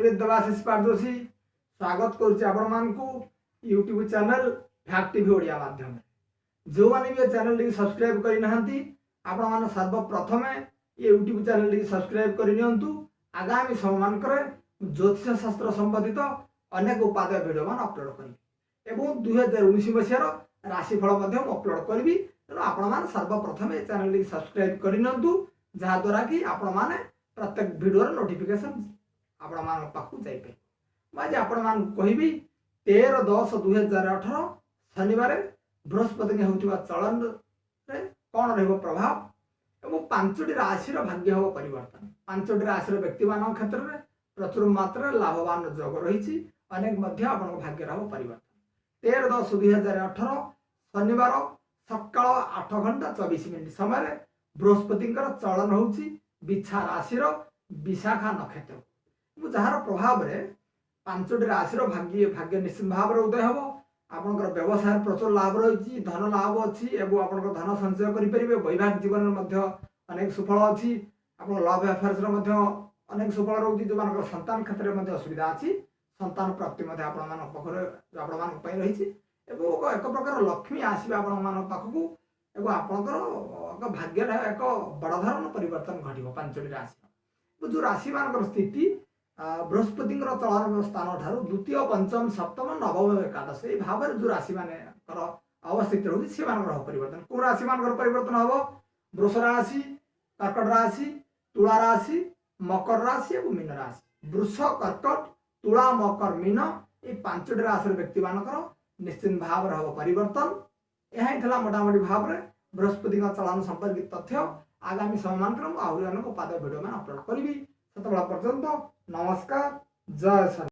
with Debashish पारदोशी स्वागत करूँ YouTube channel fact TV Odia माध्यम जो मैंने भी चैनल टी सब्सक्राइब करना सर्वप्रथम ये यूट्यूब चैनल टी सब्सक्राइब करनी आगामी समय मानक ज्योतिष शास्त्र संबंधित अनेक उपादेय भिडियो मान अपलोड करी 2019 मसीहार राशिफल अपलोड करी तेणु आपण सर्वप्रथम ये चैनल टी सब्सक्राइब करनी जहाद्वारा कि आपण मैंने प्रत्येक भिडियो नोटिफिकेशन आपण मान पाखु जाइए आज आपण मान कहबी 13/10/2018 शनिवार बृहस्पति होता चलन कौन रहा प्रभाव और 5टी राशि भाग्य हम परिवर्तन 5टी राशि व्यक्ति मान क्षेत्र में प्रचुर मात्रा लाभवान योग रही अनेक भाग्य हम परिवर्तन 13/10/2018 शनिवार सकाल 8:24 समय बृहस्पति चलन हो बिछा राशि विशाखा नक्षत्र जार प्रभाव में 5टी राशि भाग्य निश्चित भाव में उदय हम आपंकर व्यवसाय प्रचुर लाभ रही धन लाभ अच्छी आप धन संचय करेंगे वैवाहिक जीवन में अनेक सुफल अच्छी आप लव अफेयर्स अनेक सुफल रोचे जो संतान क्षेत्र में असुविधा अच्छी संतान प्राप्ति रही एक प्रकार लक्ष्मी आसवे पाखक आपंकर भाग्य एक बड़ धरण परिवर्तन घट 5टी राशि जो राशि मान स्थिति बृहस्पति चलन स्थान ठार द्वितीय पंचम सप्तम नवम एकादश ये भाव में जो राशि मान अवस्थित रही से परिवर्तन कौ राशि मान परिवर्तन हम वृष राशि कर्कट राशि तुला राशि मकर राशि और मीन राशि वृष कर्कट तुला मकर मीन ये 5टी राशि व्यक्ति मानकर निश्चित भाव हम परिवर्तन यह मोटामोटी भाव में बृहस्पति चलन संपर्कित तथ्य आगामी समय मान आहरी अनेक उपादेय भिडियो मान अपलोड करी से पर्यंत नमस्कार जय श्री।